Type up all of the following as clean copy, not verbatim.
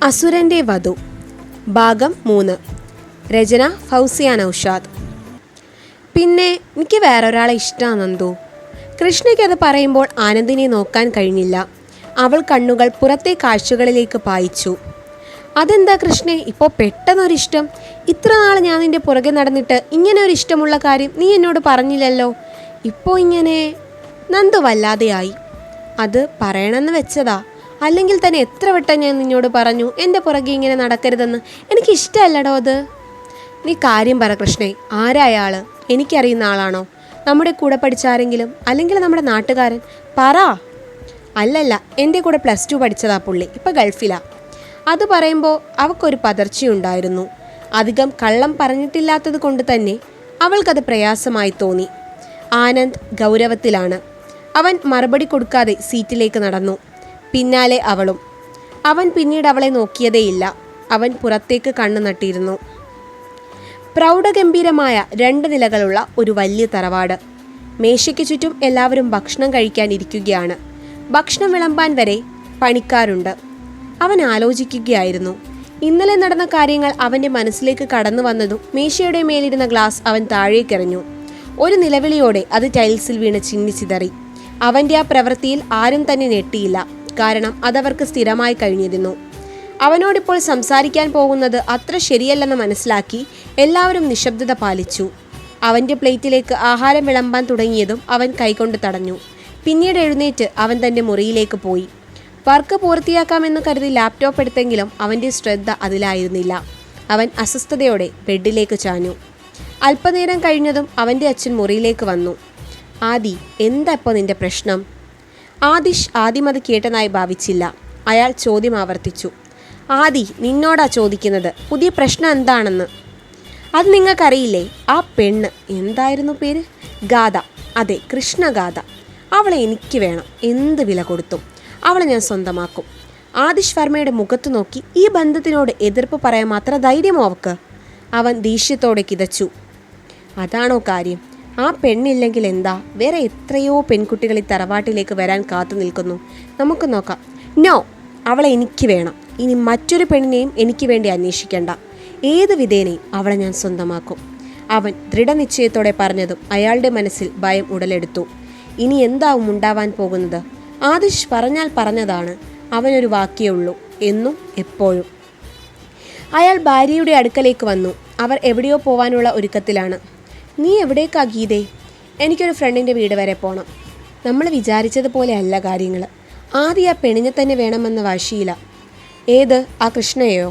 അസുരൻ്റെ വധു ഭാഗം 3. രചന ഫൗസിയ നൗഷാദ്. പിന്നെ എനിക്ക് വേറൊരാളെ ഇഷ്ടമാണ് നന്ദു. കൃഷ്ണയ്ക്ക് അത് പറയുമ്പോൾ ആനന്ദിനെ നോക്കാൻ കഴിഞ്ഞില്ല. അവൾ കണ്ണുകൾ പുറത്തെ കാഴ്ചകളിലേക്ക് പായിച്ചു. അതെന്താ കൃഷ്ണേ ഇപ്പോൾ പെട്ടെന്നൊരിഷ്ടം? ഇത്ര നാൾ ഞാൻ നിൻ്റെ പുറകെ നടന്നിട്ട് ഇങ്ങനെ ഒരു ഇഷ്ടമുള്ള കാര്യം നീ എന്നോട് പറഞ്ഞില്ലല്ലോ. ഇപ്പോൾ ഇങ്ങനെ? നന്ദു വല്ലാതെയായി. അത് പറയണമെന്ന് വെച്ചതാ. അല്ലെങ്കിൽ തന്നെ എത്ര വട്ടം ഞാൻ നിന്നോട് പറഞ്ഞു എൻ്റെ പുറകെ ഇങ്ങനെ നടക്കരുതെന്ന്. എനിക്കിഷ്ടമല്ലടോ അത്. നീ കാര്യം പറ കൃഷ്ണേ. ആരായാൾ? എനിക്കറിയുന്ന ആളാണോ? നമ്മുടെ കൂടെ പഠിച്ച ആരെങ്കിലും? അല്ലെങ്കിൽ നമ്മുടെ നാട്ടുകാരൻ? പറ. അല്ലല്ല, എൻ്റെ കൂടെ +2 പഠിച്ചതാ പുള്ളി. ഇപ്പം ഗൾഫിലാ. അത് പറയുമ്പോൾ അവൾക്കൊരു പതർച്ചയുണ്ടായിരുന്നു. അധികം കള്ളം പറഞ്ഞിട്ടില്ലാത്തത് കൊണ്ട് തന്നെ അവൾക്കത് പ്രയാസമായി തോന്നി. ആനന്ദ് ഗൗരവത്തിലാണ്. അവൻ മറുപടി കൊടുക്കാതെ സീറ്റിലേക്ക് നടന്നു. പിന്നാലെ അവളും. അവൻ പിന്നീട് അവളെ നോക്കിയതേയില്ല. അവൻ പുറത്തേക്ക് കണ്ണു നട്ടിരുന്നു. പ്രൗഢഗംഭീരമായ 2 നിലകളുള്ള ഒരു വലിയ തറവാട്. മേശയ്ക്ക് ചുറ്റും എല്ലാവരും ഭക്ഷണം കഴിക്കാൻ ഇരിക്കുകയാണ്. ഭക്ഷണം വിളമ്പാൻ വരെ പണിക്കാരുണ്ട്. അവൻ ആലോചിക്കുകയായിരുന്നു. ഇന്നലെ നടന്ന കാര്യങ്ങൾ അവൻ്റെ മനസ്സിലേക്ക് കടന്നു വന്നതും മേശയുടെ മേലിരുന്ന ഗ്ലാസ് അവൻ താഴേക്കെറിഞ്ഞു. ഒരു നിലവിളിയോടെ അത് ടൈൽസിൽ വീണ് ചിന്നിച്ചിതറി. അവൻ്റെ ആ പ്രവൃത്തിയിൽ ആരും തന്നെ ഞെട്ടിയില്ല. കാരണം അതവർക്ക് സ്ഥിരമായി കഴിഞ്ഞിരുന്നു. അവനോടിപ്പോൾ സംസാരിക്കാൻ പോകുന്നത് അത്ര ശരിയല്ലെന്ന് മനസ്സിലാക്കി എല്ലാവരും നിശബ്ദത പാലിച്ചു. അവൻ്റെ പ്ലേറ്റിലേക്ക് ആഹാരം വിളമ്പാൻ തുടങ്ങിയതും അവൻ കൈകൊണ്ട് തടഞ്ഞു. പിന്നീട് എഴുന്നേറ്റ് അവൻ തൻ്റെ മുറിയിലേക്ക് പോയി. വർക്ക് പൂർത്തിയാക്കാമെന്ന് കരുതി ലാപ്ടോപ്പ് എടുത്തെങ്കിലും അവൻ്റെ ശ്രദ്ധ അതിലായിരുന്നില്ല. അവൻ അസ്വസ്ഥതയോടെ ബെഡിലേക്ക് ചാഞ്ഞു. അല്പനേരം കഴിഞ്ഞതും അവൻ്റെ അച്ഛൻ മുറിയിലേക്ക് വന്നു. ആദി, എന്താ ഇപ്പോൾ നിൻ്റെ പ്രശ്നം? ആദിഷ് ആദ്യം അത് കേട്ടതായി ഭാവിച്ചില്ല. അയാൾ ചോദ്യം ആവർത്തിച്ചു. ആദി, നിന്നോടാ ചോദിക്കുന്നത്, പുതിയ പ്രശ്നം എന്താണെന്ന്. അത് നിങ്ങൾക്കറിയില്ലേ? ആ പെണ്ണ്, എന്തായിരുന്നു പേര്? ഗാഥ. അതെ, കൃഷ്ണഗാഥ. അവളെ എനിക്ക് വേണം. എന്ത് വില കൊടുത്തും അവളെ ഞാൻ സ്വന്തമാക്കും. ആദിഷ് വർമ്മയുടെ മുഖത്ത് നോക്കി. ഈ ബന്ധത്തിനോട് എതിർപ്പ് പറയാൻ മാത്രം ധൈര്യമോ അവക്ക്? അവൻ ദേഷ്യത്തോടെ കിതച്ചു. അതാണോ കാര്യം? ആ പെണ്ണില്ലെങ്കിൽ എന്താ? വേറെ എത്രയോ പെൺകുട്ടികൾ ഈ തറവാട്ടിലേക്ക് വരാൻ കാത്തു നിൽക്കുന്നു. നമുക്ക് നോക്കാം. നോ, അവളെ എനിക്ക് വേണം. ഇനി മറ്റൊരു പെണ്ണിനെയും എനിക്ക് വേണ്ടി അന്വേഷിക്കേണ്ട. ഏത് വിധേനയും അവളെ ഞാൻ സ്വന്തമാക്കും. അവൻ ദൃഢനിശ്ചയത്തോടെ പറഞ്ഞതും അയാളുടെ മനസ്സിൽ ഭയം ഉടലെടുത്തു. ഇനി എന്താവും ഉണ്ടാവാൻ പോകുന്നത്? ആദിഷ് പറഞ്ഞാൽ പറഞ്ഞതാണ്. അവനൊരു വാക്കേ ഉള്ളൂ, എന്നും എപ്പോഴും. അയാൾ ഭാര്യയുടെ അടുക്കലേക്ക് വന്നു. അവർ എവിടെയോ പോവാനുള്ള ഒരുക്കത്തിലാണ്. നീ എവിടേക്കാ ഗീതേ? എനിക്കൊരു ഫ്രണ്ടിൻ്റെ വീട് വരെ പോകണം. നമ്മൾ വിചാരിച്ചതുപോലെ അല്ല കാര്യങ്ങൾ. ആദ്യം ആ പെണ്ണിനെ തന്നെ വേണമെന്ന വാശിയില്ല. ഏത്? ആ കൃഷ്ണയോ?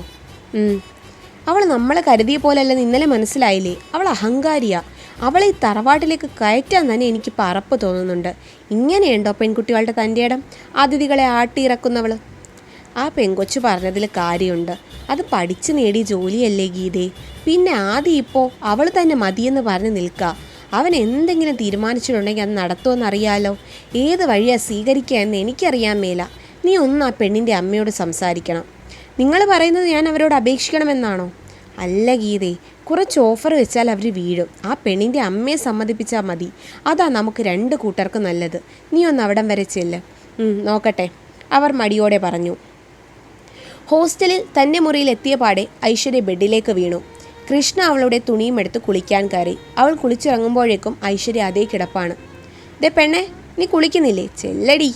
അവൾ നമ്മളെ കരുതിയ പോലെയല്ല. ഇന്നലെ മനസ്സിലായില്ലേ? അവൾ അഹങ്കാരിയാ. അവളെ ഈ തറവാട്ടിലേക്ക് കയറ്റാൻ തന്നെ എനിക്ക് പറപ്പ് തോന്നുന്നുണ്ട്. ഇങ്ങനെയുണ്ടോ പെൺകുട്ടികളുടെ തൻ്റെ ഇടം? അതിഥികളെ ആട്ടിയിറക്കുന്നവൾ. ആ പെൺകൊച്ചു പറഞ്ഞതിൽ കാര്യമുണ്ട്. അത് പഠിച്ച് നേടിയ ജോലിയല്ലേ ഗീതേ? പിന്നെ ആദ്യം ഇപ്പോൾ അവൾ തന്നെ മതിയെന്ന് പറഞ്ഞ് നിൽക്കുക. അവൻ എന്തെങ്കിലും തീരുമാനിച്ചിട്ടുണ്ടെങ്കിൽ അത് നടത്തുമെന്നറിയാലോ. ഏത് വഴിയാണ് സ്വീകരിക്കുക എന്ന് എനിക്കറിയാൻ മേല. നീ ഒന്ന് ആ പെണ്ണിൻ്റെ അമ്മയോട് സംസാരിക്കണം. നിങ്ങൾ പറയുന്നത് ഞാൻ അവരോട് അപേക്ഷിക്കണമെന്നാണോ? അല്ല ഗീതേ, കുറച്ച് ഓഫർ വെച്ചാൽ അവർ വീഴും. ആ പെണ്ണിൻ്റെ അമ്മയെ സമ്മതിപ്പിച്ചാൽ മതി. അതാ നമുക്ക് 2 കൂട്ടർക്കും നല്ലത്. നീ ഒന്ന് അവിടം വരെ ചെല്ല്. നോക്കട്ടെ, അവർ മടിയോടെ പറഞ്ഞു. ഹോസ്റ്റലിൽ തൻ്റെ മുറിയിൽ എത്തിയ പാടെ ഐശ്വര്യ ബെഡിലേക്ക് വീണു. കൃഷ്ണ അവളുടെ തുണിയും എടുത്ത് കുളിക്കാൻ കയറി. അവൾ കുളിച്ചിറങ്ങുമ്പോഴേക്കും ഐശ്വര്യ അതേ കിടപ്പാണ്. ദേ പെണ്ണെ, നീ കുളിക്കുന്നില്ലേ? ചെല്ലടി.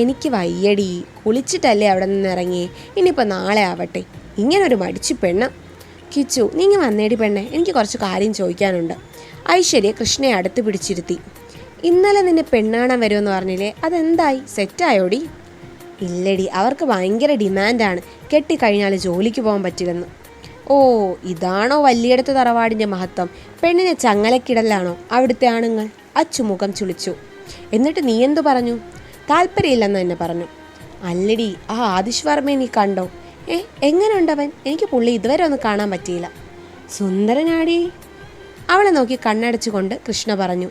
എനിക്ക് വയ്യടി. കുളിച്ചിട്ടല്ലേ അവിടെ നിന്ന് ഇറങ്ങിയേ. ഇനിയിപ്പോൾ നാളെ ആവട്ടെ. ഇങ്ങനൊരു മടിച്ചു പെണ്ണ്. കിച്ചു, നീ ഇങ്ങ് വന്നേടി പെണ്ണെ, എനിക്ക് കുറച്ച് കാര്യം ചോദിക്കാനുണ്ട്. ഐശ്വര്യ കൃഷ്ണയെ അടുത്ത് പിടിച്ചിരുത്തി. ഇന്നലെ നിന്നെ പെണ്ണാണാൻ വരുമെന്ന് പറഞ്ഞില്ലേ, അതെന്തായി? സെറ്റായോടി? ഇല്ലടി, അവർക്ക് ഭയങ്കര ഡിമാൻഡാണ്. കെട്ടിക്കഴിഞ്ഞാൽ ജോലിക്ക് പോകാൻ പറ്റില്ലെന്ന്. ഓ, ഇതാണോ വലിയടത്ത് തറവാടിൻ്റെ മഹത്വം? പെണ്ണിനെ ചങ്ങലക്കിടലാണോ അവിടുത്തെ ആണുങ്ങൾ? അച്ചു മുഖം ചുളിച്ചു. എന്നിട്ട് നീ എന്തു പറഞ്ഞു? താല്പര്യമില്ലെന്ന് തന്നെ പറഞ്ഞു. അല്ലടി, ആ ആദിഷ് വർമ്മയെ നീ കണ്ടോ? എങ്ങനെയുണ്ടവൻ? എനിക്ക് പുള്ളി ഇതുവരെ ഒന്നും കാണാൻ പറ്റിയില്ല. സുന്ദരനാടി. അവളെ നോക്കി കണ്ണടച്ചുകൊണ്ട് കൃഷ്ണ പറഞ്ഞു.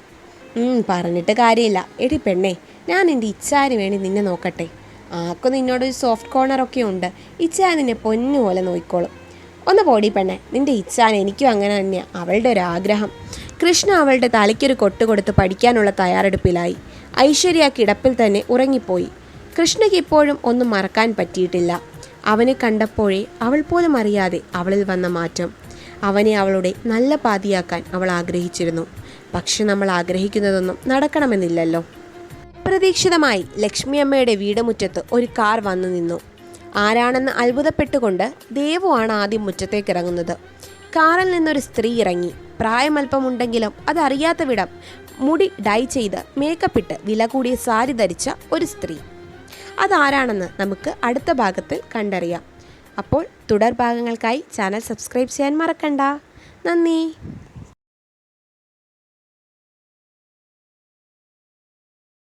പറഞ്ഞിട്ട് കാര്യമില്ല. എടി പെണ്ണേ, ഞാൻ എൻ്റെ ഇച്ഛാന് വേണ്ടി നിന്നെ നോക്കട്ടെ. ആർക്കും നിന്നോടൊരു സോഫ്റ്റ് കോർണറൊക്കെ ഉണ്ട്. ഇച്ഛാൻ നിന്നെ പൊന്നുപോലെ നോക്കിക്കോളും. ഒന്ന് പോടി പെണ്ണെ, നിൻ്റെ ഇച്ഛാൻ എനിക്കും അങ്ങനെ തന്നെയാണ്. അവളുടെ ഒരു ആഗ്രഹം. കൃഷ്ണ അവളുടെ തലയ്ക്കൊരു കൊട്ട് കൊടുത്ത് പഠിക്കാനുള്ള തയ്യാറെടുപ്പിലായി. ഐശ്വര്യ കിടപ്പിൽ തന്നെ ഉറങ്ങിപ്പോയി. കൃഷ്ണയ്ക്ക് ഇപ്പോഴും ഒന്നും മറക്കാൻ പറ്റിയിട്ടില്ല. അവനെ കണ്ടപ്പോഴേ അവൾ പോലും അറിയാതെ അവളിൽ വന്ന മാറ്റം. അവനെ അവളുടെ നല്ല പാതിയാക്കാൻ അവൾ ആഗ്രഹിച്ചിരുന്നു. പക്ഷെ നമ്മൾ ആഗ്രഹിക്കുന്നതൊന്നും നടക്കണമെന്നില്ലല്ലോ. പ്രതീക്ഷിതമായി ലക്ഷ്മി അമ്മയുടെ വീടുമുറ്റത്ത് ഒരു കാർ വന്നു നിന്നു. ആരാണെന്ന് അത്ഭുതപ്പെട്ടുകൊണ്ട് ദേവു ആണ് ആദ്യം മുറ്റത്തേക്ക് ഇറങ്ങുന്നത്. കാറിൽ നിന്നൊരു സ്ത്രീ ഇറങ്ങി. പ്രായമല്പമുണ്ടെങ്കിലും അതറിയാത്ത വിധം മുടി ഡൈ ചെയ്ത് മേക്കപ്പിട്ട് വില കൂടിയ സാരി ധരിച്ച ഒരു സ്ത്രീ. അതാരാണെന്ന് നമുക്ക് അടുത്ത ഭാഗത്തിൽ കണ്ടറിയാം. അപ്പോൾ തുടർ ഭാഗങ്ങൾക്കായി ചാനൽ സബ്സ്ക്രൈബ് ചെയ്യാൻ മറക്കണ്ട. നന്ദി.